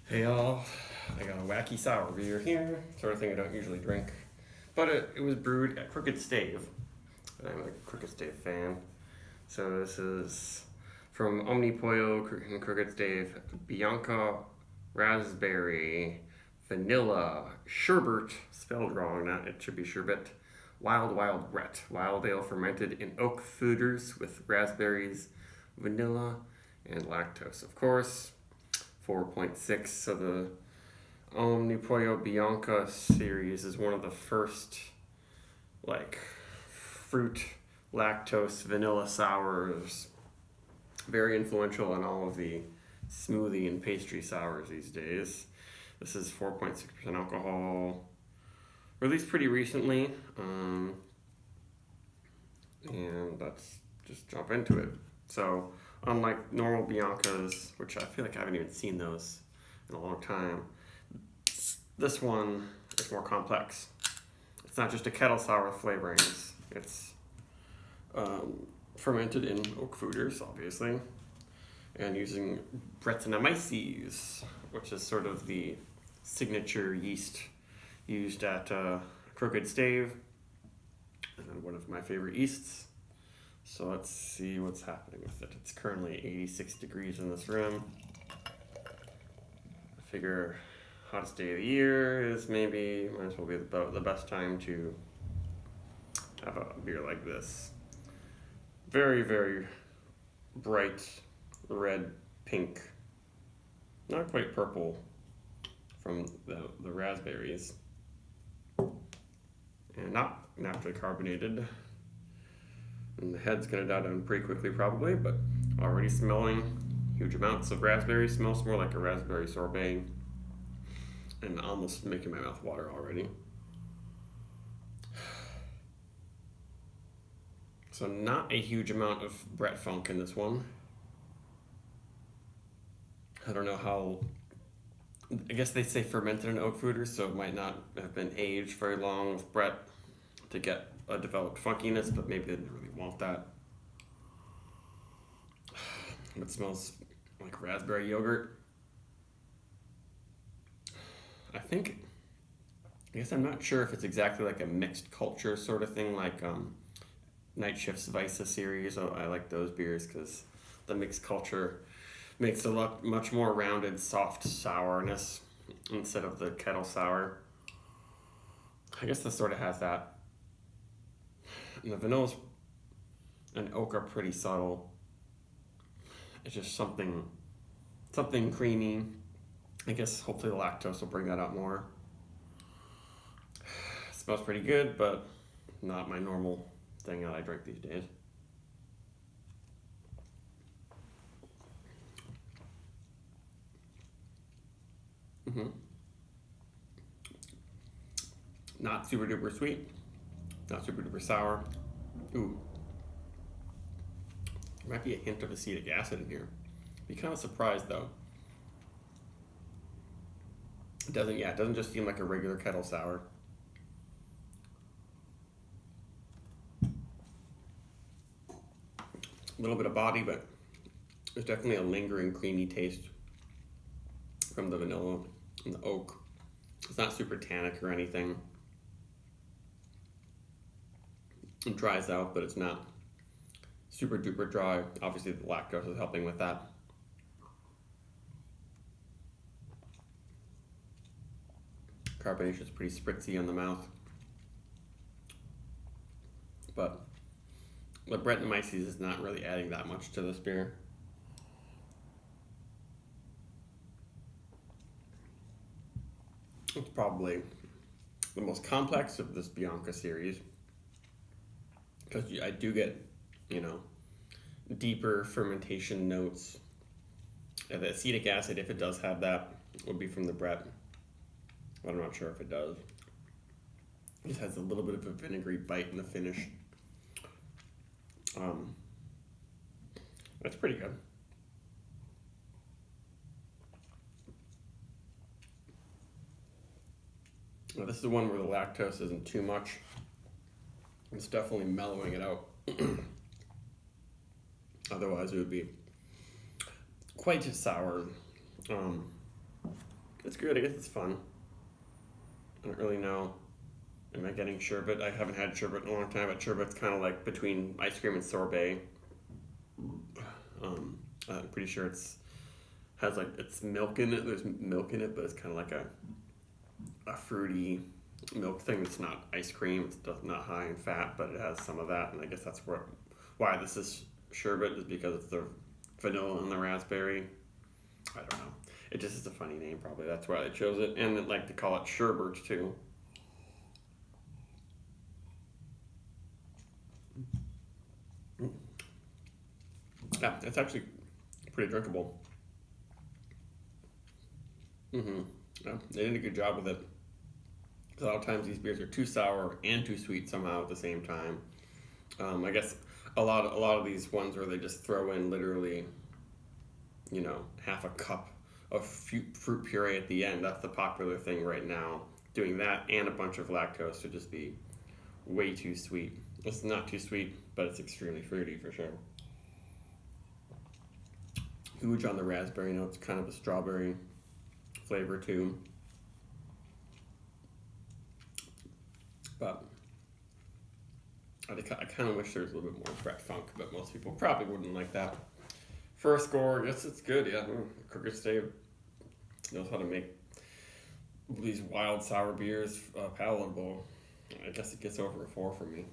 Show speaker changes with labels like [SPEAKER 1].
[SPEAKER 1] Hey y'all, I got a wacky sour beer here, sort of thing I don't usually drink. But it was brewed at Crooked Stave, and I'm a Crooked Stave fan. So this is from Omnipollo and Crooked Stave, Bianca, Raspberry, Vanilla, Sherbert, spelled wrong, not it should be Sherbet, Wild Brett, wild ale fermented in oak foeders with raspberries, vanilla, and lactose, of course. 4.6. So the Omnipollo Bianca series is one of the first like fruit, lactose, vanilla sours. Very influential in all of the smoothie and pastry sours these days. This is 4.6% alcohol, released pretty recently, and let's just jump into it. So, unlike normal Biancas, which I feel like I haven't even seen those in a long time, this one is more complex. It's not just a kettle sour with flavorings. It's fermented in oak foeders, obviously, and using Brettanomyces, which is sort of the signature yeast used at Crooked Stave, and one of my favorite yeasts. So let's see what's happening with it. It's currently 86 degrees in this room. I figure hottest day of the year is might as well be about the best time to have a beer like this. Very, very bright red, pink, not quite purple from the raspberries, and not naturally carbonated. And the head's gonna die down pretty quickly probably, but already smelling huge amounts of raspberry. Smells more like a raspberry sorbet, and almost making my mouth water already. So not a huge amount of Brett funk in this one. I don't know how, I guess they say fermented in oak foeders, so it might not have been aged very long with Brett to get a developed funkiness, but maybe they didn't really want that. It smells like raspberry yogurt. I guess I'm not sure if it's exactly like a mixed culture sort of thing, like Night Shift's Visa series. I like those beers because the mixed culture makes a lot much more rounded, soft sourness instead of the kettle sour. I guess this sort of has that. And the vanillas and oak are pretty subtle. It's just something creamy. I guess hopefully the lactose will bring that out more. It smells pretty good, but not my normal thing that I drink these days. Not super duper sweet, not super duper sour. Ooh, there might be a hint of acetic acid in here. Be kind of surprised though. It doesn't just seem like a regular kettle sour. A little bit of body, but there's definitely a lingering creamy taste from the vanilla and the oak. It's not super tannic or anything. It dries out, but it's not super duper dry. Obviously the lactose is helping with that. Carbonation is pretty spritzy on the mouth. But the Brettanomyces is not really adding that much to this beer. It's probably the most complex of this Bianca series, because I do get, deeper fermentation notes. The acetic acid, if it does have that, would be from the Brett, but I'm not sure if it does. It just has a little bit of a vinegary bite in the finish. That's pretty good. Now, this is the one where the lactose isn't too much. It's definitely mellowing it out. Otherwise, it would be quite sour. It's good. I guess it's fun. I don't really know. Am I getting sherbet? I haven't had sherbet in a long time, but sherbet's kind of like between ice cream and sorbet. I'm pretty sure it's milk in it. There's milk in it, but it's kind of like a fruity milk thing. It's not ice cream. It's not high in fat, but it has some of that. And I guess that's why this is sherbet, is because it's the vanilla and the raspberry. I don't know. It just is a funny name, probably. That's why they chose it. And they like to call it Sherbert too. Yeah, it's actually pretty drinkable. Yeah, they did a good job with it. A lot of times these beers are too sour and too sweet somehow at the same time. I guess a lot of these ones where they just throw in literally, half a cup of fruit puree at the end. That's the popular thing right now. Doing that and a bunch of lactose to just be way too sweet. It's not too sweet, but it's extremely fruity for sure. Huge on the raspberry notes, kind of a strawberry flavor too. But I kind of wish there was a little bit more Brett Funk, but most people probably wouldn't like that. For a score, yes, it's good. Yeah, Crooked Stave knows how to make these wild sour beers palatable. I guess it gets over a 4 for me.